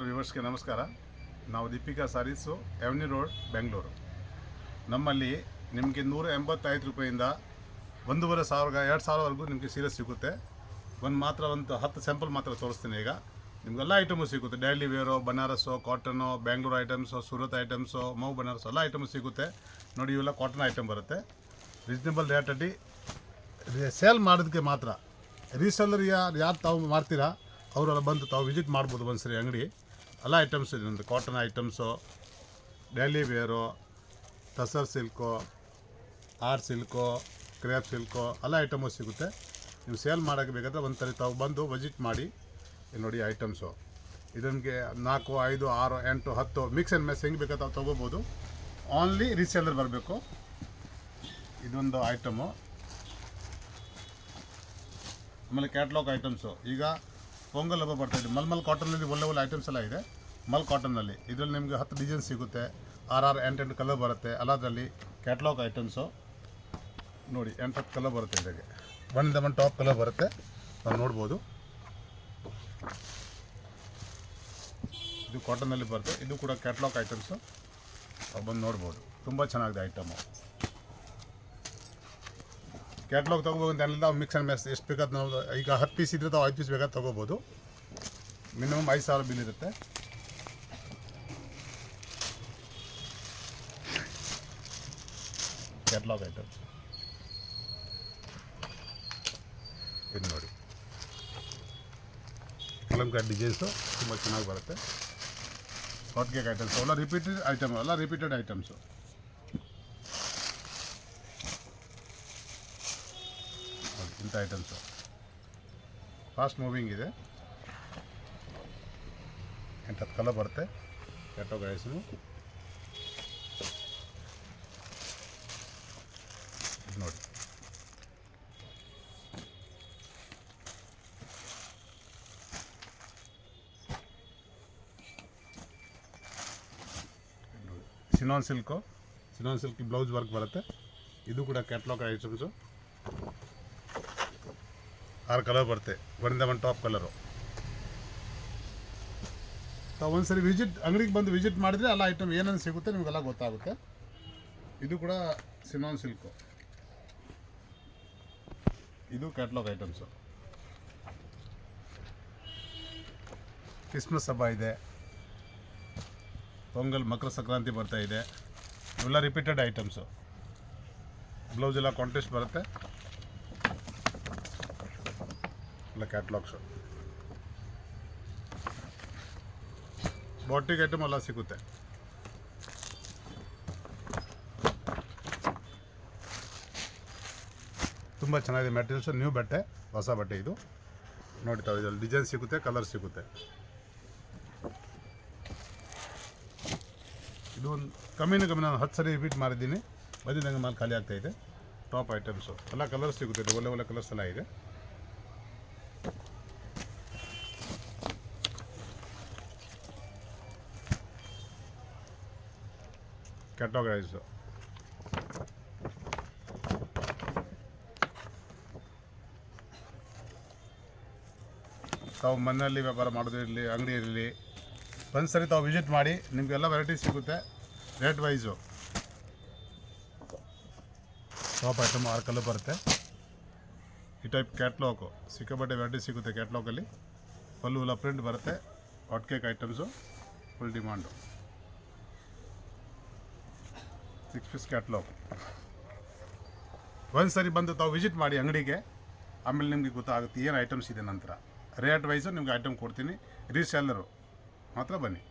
R ವ್ಯೂವರ್ಸ್ಗೆ ನಮಸ್ಕಾರ. ನಾವು ದೀಪಿಕಾ ಸಾರೀಸು, ಎವ್ನಿ road, Bengaluru. ನಮ್ಮಲ್ಲಿ ನಿಮಗೆ 185 ರೂಪಾಯಿಂದ 1,500 2,000ವರೆಗೂ ನಿಮಗೆ ಸೀರೆ ಸಿಗುತ್ತೆ. ಒಂದು 10 ಸ್ಯಾಂಪಲ್ ಮಾತ್ರ ತೋರಿಸ್ತೀನಿ. ಈಗ ನಿಮಗೆಲ್ಲ ಐಟಮು ಸಿಗುತ್ತೆ. Daily wear, Banaras, cotton, Bengaluru items, Surat items, Mau Banaras ಎಲ್ಲ ಐಟಮು ಸಿಗುತ್ತೆ. ನೋಡಿ, ಇವೆಲ್ಲ ಕಾಟನ್ ಐಟಮ್ ಬರುತ್ತೆ. ರೀಸನೇಬಲ್ ರೇಟಲ್ಲಿ ಸೇಲ್ ಮಾಡೋದಕ್ಕೆ ಮಾತ್ರ. ರೀಸೆಲ್ಲರ್ ಯಾರು ತಾವು ಮಾಡ್ತೀರಾ ಅವರೆಲ್ಲ ಬಂದು ತಾವು ವಿಸಿಟ್ ಮಾಡ್ಬೋದು ಒಂದ್ಸರಿ ಅಂಗಡಿ. ಎಲ್ಲ ಐಟಮ್ಸ್ ಇದೆ. ನಮ್ಮದು cotton items, daily wear, tussar silk, R silk, crepe silk ಎಲ್ಲ ಐಟಮು ಸಿಗುತ್ತೆ. ನೀವು ಸೇಲ್ ಮಾಡೋಕ್ಕೆ ಬೇಕಾದರೆ ಒಂದ್ಸರಿ ತಾವು ಬಂದು ವಿಸಿಟ್ ಮಾಡಿ. ಇಲ್ಲಿ ನೋಡಿ ಐಟಮ್ಸು. ಇದಕ್ಕೆ 4, 5, 6, 8, 10 ಮಿಕ್ಸ್ ಆ್ಯಂಡ್ ಮೆಸ್ ಹೆಂಗೆ ಬೇಕಾದ್ರೆ ತಾವು ತೊಗೋಬೋದು. ಓನ್ಲಿ ರೀಸೇಲರ್ ಬರಬೇಕು. ಇದೊಂದು ಐಟಮು. ಆಮೇಲೆ ಕ್ಯಾಟ್ಲಾಗ್ ಐಟಮ್ಸು. ಈಗ ಪೊಂಗಲ್ ಹಬ್ಬ ಬರ್ತಾಯಿದೆ. ಮಲ್ಮಲ್ ಕಾಟನ್ನಲ್ಲಿ ಒಳ್ಳೆ ಐಟಮ್ಸ್ ಎಲ್ಲ ಇದೆ. ಮಲ್ ಕಾಟನ್ನಲ್ಲಿ ಇದರಲ್ಲಿ ನಿಮಗೆ 10 ಡಿಸೈನ್ ಸಿಗುತ್ತೆ. 6, 8 ಕಲರ್ ಬರುತ್ತೆ. ಅಲ್ಲದರಲ್ಲಿ ಕ್ಯಾಟ್ಲಾಗ್ ಐಟಮ್ಸು ನೋಡಿ 8 ಕಲರ್ ಬರುತ್ತೆ. ಇದಕ್ಕೆ 1 ಟಾಪ್ ಕಲರ್ ಬರುತ್ತೆ. ನಾವು ನೋಡ್ಬೋದು. ಇದು ಕಾಟನ್ನಲ್ಲಿ ಬರುತ್ತೆ. ಇದು ಕೂಡ ಕ್ಯಾಟ್ಲಾಗ್ ಐಟಮ್ಸು. ಬಂದು ನೋಡ್ಬೋದು. ತುಂಬ ಚೆನ್ನಾಗಿದೆ ಐಟಮು. ಕ್ಯಾಟ್ಲಾಗ್ ತೊಗೋಬೋದು ಅಂತ ಮಿಕ್ಸ್ ಆ್ಯಂಡ್ ಮ್ಯಾಚ್ ಎಷ್ಟು ಬೇಕಾದ ನಾವು. ಈಗ 10 ಪೀಸ್ ಇದ್ರೆ ತಾವು 5 ಪೀಸ್ ಬೇಕಾದ್ರೆ ತೊಗೋಬೋದು. ಮಿನಿಮಮ್ 5,000 ಬಿಲ್ ಇರುತ್ತೆ. ಕ್ಯಾಟ್ಲಾಗ್ ಐಟಮ್ಸ್ ಇದು ನೋಡಿ. ಕಲಂಕಾರಿ ಡಿಸೈನ್ಸು ತುಂಬ ಚೆನ್ನಾಗಿ ಬರುತ್ತೆ. ಹಾಟ್ ಕೇಕ್ ಐಟಮ್ಸ್ ಎಲ್ಲ ರಿಪೀಟೆಡ್ ಐಟಮ್ಸು. ಇಂಥ ಐಟಮ್ಸು ಫಾಸ್ಟ್ ಮೂವಿಂಗ್ ಇದೆ. 8 ಕಲರ್ ಬರುತ್ತೆ. ಕ್ಯಾಟ್ಲಾಗ್ ಐಟಮ್ಸು ನೋಡಿ. ಸಿನಾನ್ ಸಿಲ್ಕ್ ಬ್ಲೌಸ್ ವರ್ಕ್ ಬರುತ್ತೆ. ಇದು ಕೂಡ ಕ್ಯಾಟ್ಲಾಗ್ ಐಟಮ್ಸು. 6 ಕಲರ್ ಬರುತ್ತೆ. 1 ಟಾಪ್ ಕಲರು. ತಾವು ಒಂದ್ಸರಿ ಅಂಗಡಿಗೆ ಬಂದು ವಿಸಿಟ್ ಮಾಡಿದರೆ ಎಲ್ಲ ಐಟಮ್ ಏನೇನು ಸಿಗುತ್ತೆ ನಿಮಗೆಲ್ಲ ಗೊತ್ತಾಗುತ್ತೆ. ಇದು ಕೂಡ ಸಿನಾನ್ ಸಿಲ್ಕು. ಇದು ಕ್ಯಾಟ್ಲಾಗ್ ಐಟಮ್ಸು. ಕ್ರಿಸ್ಮಸ್ ಹಬ್ಬ ಇದೆ. ಪೊಂಗಲ್, ಮಕರ ಸಂಕ್ರಾಂತಿ ಬರ್ತಾ ಇದೆ. ಇವೆಲ್ಲ ರಿಪೀಟೆಡ್ ಐಟಮ್ಸು. ಬ್ಲೌಸ್ ಎಲ್ಲ ಕಾಂಟ್ರಾಸ್ಟ್ ಬರುತ್ತೆ. ಎಲ್ಲ ಕ್ಯಾಟ್ಲಾಗ್ಸು. ಬಾಟಿಕ್ ಐಟಮ್ ಎಲ್ಲ ಸಿಗುತ್ತೆ. ತುಂಬ ಚೆನ್ನಾಗಿದೆ ಮೆಟೀರಿಯಲ್ಸು. ನ್ಯೂ ಬಟ್ಟೆ, ಹೊಸ ಬಟ್ಟೆ ಇದು ನೋಡಿ. ತಾವು ಇದರಲ್ಲಿ ಡಿಸೈನ್ ಸಿಗುತ್ತೆ, ಕಲರ್ ಸಿಗುತ್ತೆ. ಇದು ಒಂದು ಕಮ್ಮಿನ ನಾನು 10 ಸರಿ ರಿಪೀಟ್ ಮಾಡಿದ್ದೀನಿ. ಬಂದಿದ್ದಂಗೆ ಮಾಲ್ ಖಾಲಿ ಆಗ್ತಾಯಿದೆ. ಟಾಪ್ ಐಟಮ್ಸು ಎಲ್ಲ ಕಲರ್ಸ್ ಸಿಗುತ್ತೆ. ಒಳ್ಳೆ ಕಲರ್ಸ್ ಎಲ್ಲ ಇದೆ. Catalogue items. ತಾವು ಮನೆಯಲ್ಲಿ ವ್ಯಾಪಾರ ಮಾಡೋದು ಇರಲಿ, ಅಂಗಡಿ ಇರಲಿ, ಒಂದ್ಸರಿ ತಾವು ವಿಸಿಟ್ ಮಾಡಿ. ನಿಮಗೆಲ್ಲ ವೆರೈಟೀಸ್ ಸಿಗುತ್ತೆ. Rate wise top item 6 colour ಬರುತ್ತೆ. ಈ ಟೈಪ್ ಕ್ಯಾಟ್ಲಾಗು ಸಿಕ್ಕಾಪಟ್ಟೆ ವೆರೈಟಿ ಸಿಗುತ್ತೆ. ಕ್ಯಾಟ್ಲಾಗಲ್ಲಿ ಫುಲ್ ಪ್ರಿಂಟ್ ಬರುತ್ತೆ. Hot cake items full demand. 6 piece catalogue. ಒಂದ್ಸರಿ ಬಂದು ತಾವು ವಿಸಿಟ್ ಮಾಡಿ ಅಂಗಡಿಗೆ. ಆಮೇಲೆ ನಿಮಗೆ ಗೊತ್ತಾಗುತ್ತೆ ಏನು ಐಟಮ್ಸ್ ಇದೆ. ನಂತರ ರೇಟ್ ವೈಸು ನಿಮ್ಗೆ ಐಟಮ್ ಕೊಡ್ತೀನಿ. ರೀಸೇಲರು ಮಾತ್ರ ಬನ್ನಿ.